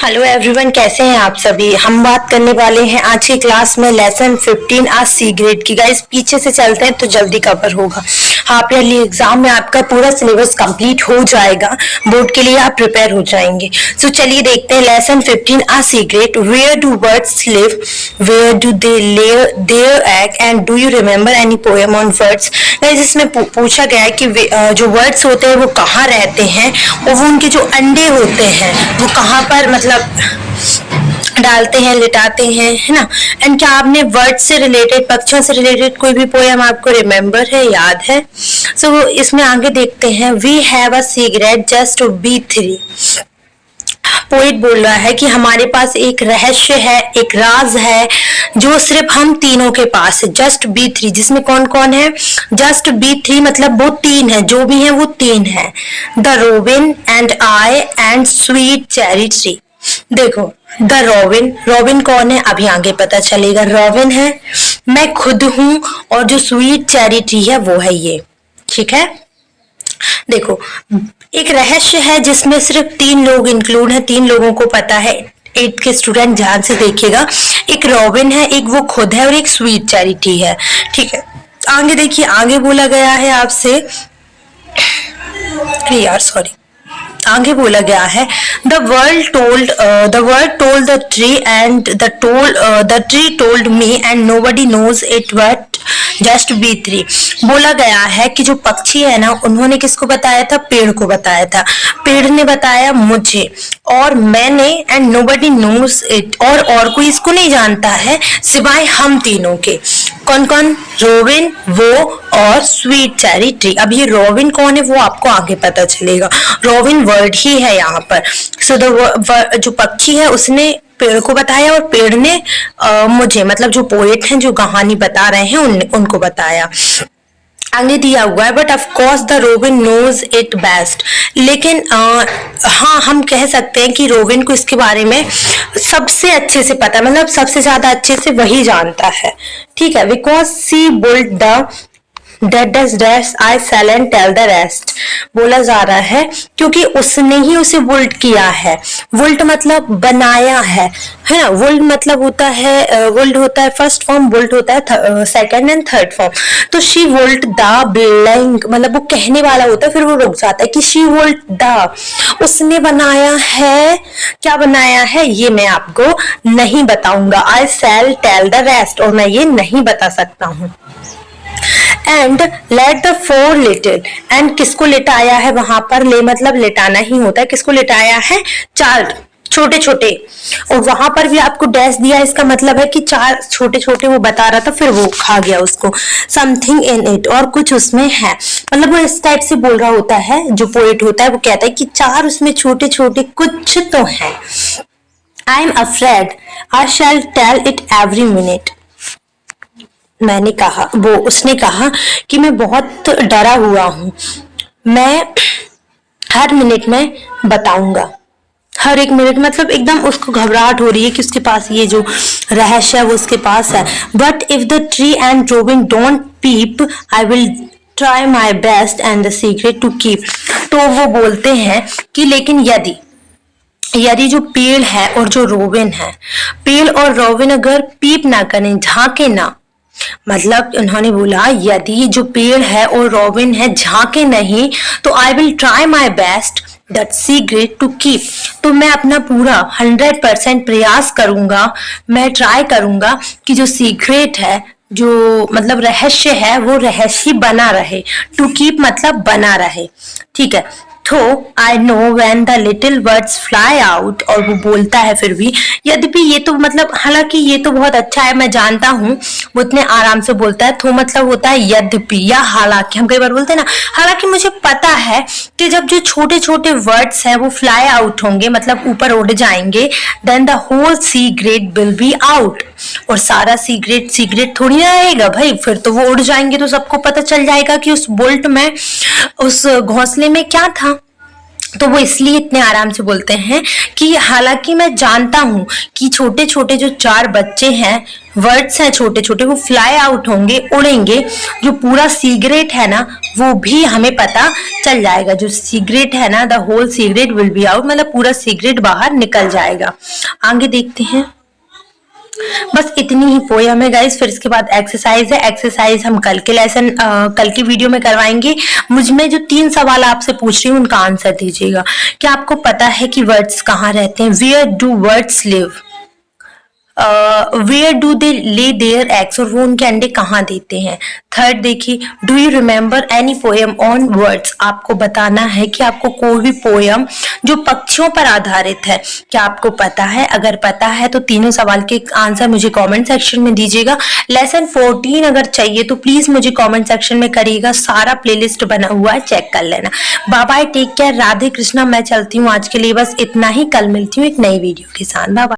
Hello everyone, कैसे हैं आप सभी। हम बात करने वाले हैं आज की क्लास में लेसन 15 आज सी ग्रेड की। गाइस पीछे से चलते हैं तो जल्दी कवर होगा। हाफ ईयरली एग्जाम में आपका पूरा सिलेबस कंप्लीट हो जाएगा, बोर्ड के लिए आप प्रिपेयर हो जाएंगे। सो चलिए देखते हैं लेसन 15 आज secret. Where do birds live, where do they lay their egg and do you remember any poem on words. Guys इसमें पूछा गया है कि जो वर्ड्स होते हैं वो कहाँ रहते हैं और वो उनके जो अंडे होते हैं वो कहाँ पर मतलब डालते हैं, लिटाते हैं, है ना। एंड क्या आपने वर्ड से रिलेटेड, पक्षियों से रिलेटेड कोई भी पोएम आपको रिमेम्बर है, याद है। सो इसमें आगे देखते हैं। We have a secret just be three. Poet बोल रहा है कि हमारे पास एक रहस्य है, एक राज है जो सिर्फ हम तीनों के पास है। जस्ट बी थ्री, जिसमें कौन कौन है। जस्ट बी थ्री मतलब वो तीन है, जो भी है वो तीन है। The robin and I and sweet cherry tree. देखो द रोबिन, रोबिन कौन है अभी आगे पता चलेगा। रोबिन है, मैं खुद हूं, और जो स्वीट चेरी ट्री है वो है ये। ठीक है, देखो एक रहस्य है जिसमें सिर्फ तीन लोग इंक्लूड है, तीन लोगों को पता है। 8th के स्टूडेंट ध्यान से देखिएगा। एक रॉबिन है, एक वो खुद है, और एक स्वीट चैरिटी है। ठीक है, आगे देखिए, आगे बोला गया है आपसे, यार सॉरी, आगे बोला गया है the word told the tree and the tree told me and nobody knows it but just be three. बोला गया है कि जो पक्षी है ना, उन्होंने किसको बताया था, पेड़ को बताया था। पेड़ ने बताया मुझे और मैंने, एंड नोबडी नोज इट, और कोई इसको नहीं जानता है सिवाय हम तीनों के। कौन कौन, रोबिन, वो और स्वीट चेरी ट्री। अब ये रोबिन कौन है वो आपको आगे पता चलेगा। रोबिन वर्ड ही है यहाँ पर। सो जो पक्षी है उसने पेड़ को बताया, और पेड़ ने मुझे, मतलब जो पोएट हैं जो कहानी बता रहे हैं उनको बताया। आगे दिया हुआ है but of course the robin knows it best. लेकिन हाँ, हम कह सकते हैं कि रोबिन को इसके बारे में सबसे अच्छे से पता है, मतलब सबसे ज्यादा अच्छे से वही जानता है। ठीक है, because she built the dash I sell and tell the rest. बोला जा रहा है क्योंकि उसने ही उसे वुल्ट किया है। वुल्ट मतलब बनाया है ना। वुल्ट मतलब होता है, वुल्ट होता है फर्स्ट फॉर्म, वुल्ट होता है सेकंड एंड थर्ड फॉर्म। तो शी वुल्ट द बिल्डिंग, मतलब वो कहने वाला होता है, फिर वो रुक जाता है कि शी वुल्ट द, उसने बनाया है। क्या बनाया है ये मैं आपको नहीं बताऊंगा। आई सेल टेल द रेस्ट, और मैं ये नहीं बता सकता हूँ। And let the four little, and किसको लिटाया है वहां पर, ले मतलब लिटाना ही होता है। किसको लिटाया है, चार छोटे छोटे, और वहां पर भी आपको डैश दिया, इसका मतलब है कि चार छोटे छोटे वो बता रहा था, फिर वो खा गया उसको। समथिंग इन इट, और कुछ उसमें है, मतलब वो इस टाइप से बोल रहा होता है। जो पोएट होता है वो कहता है कि चार उसमें छोटे छोटे कुछ तो है। I am afraid I shall tell it every minute. मैंने कहा, वो उसने कहा कि मैं बहुत डरा हुआ हूं, मैं हर मिनट में बताऊंगा। हर एक मिनट मतलब एकदम उसको घबराहट हो रही है कि उसके पास ये जो रहस्य है वो उसके पास है। But if the tree and robin don't peep I will try my best and the secret to keep. तो वो बोलते हैं कि लेकिन यदि जो पेड़ है और जो रोबिन है, पेड़ और रोबिन अगर पीप ना करें, झांके ना, मतलब उन्होंने बोला यदि जो पेड़ है और रोबिन है झांके नहीं, तो I will try my best that secret to keep. तो मैं अपना पूरा 100% प्रयास करूंगा, मैं ट्राई करूंगा कि जो सीक्रेट है, जो मतलब रहस्य है, वो रहस्य बना रहे। टू कीप मतलब बना रहे। ठीक है, तो I know when the little birds fly out, और वो बोलता है फिर भी, यद्यपि ये तो मतलब, हालांकि ये तो बहुत अच्छा है, मैं जानता हूँ, वो इतने आराम से बोलता है। तो मतलब होता है यद्यपि या हालांकि, हम कई बार बोलते हैं ना, हालांकि मुझे पता है कि जब जो छोटे छोटे वर्ड्स हैं वो फ्लाई आउट होंगे, मतलब ऊपर उड़ जाएंगे, then the whole secret will be out. और सारा सीक्रेट थोड़ी ना रहेगा भाई, फिर तो वो उड़ जाएंगे तो सबको पता चल जाएगा कि उस बोल्ट में, उस घोंसले में क्या था। तो वो इसलिए इतने आराम से बोलते हैं कि हालांकि मैं जानता हूँ कि छोटे छोटे जो 4 बच्चे हैं, वर्ड्स हैं छोटे छोटे, वो फ्लाई आउट होंगे, उड़ेंगे। जो पूरा सीक्रेट है ना वो भी हमें पता चल जाएगा। जो सीक्रेट है ना, the whole secret will be out, मतलब पूरा सीक्रेट बाहर निकल जाएगा। आगे देखते हैं। बस इतनी ही पोयम है गाइस। फिर इसके बाद एक्सरसाइज है। एक्सरसाइज हम कल के कल की वीडियो में करवाएंगे। मुझ में जो 3 सवाल आपसे पूछ रही हूँ उनका आंसर दीजिएगा। क्या आपको पता है कि वर्ड्स कहाँ रहते हैं? Where do words live? Where do they lay their eggs, और वो उनके अंडे कहाँ देते हैं? थर्ड देखिए, do you remember any poem on words? आपको बताना है कि आपको कोई भी पोएम जो पक्षियों पर आधारित है, क्या आपको पता है? अगर पता है तो तीनों सवाल के आंसर मुझे कमेंट सेक्शन में दीजिएगा। लेसन 14 अगर चाहिए तो प्लीज मुझे कमेंट सेक्शन में करिएगा, सारा प्लेलिस्ट बना हुआ है, चेक कर लेना। Bye bye, take care, Radhe Krishna. मैं चलती हूँ आज के लिए, बस इतना ही। कल मिलती हूँ एक नई वीडियो के साथ। Bye bye.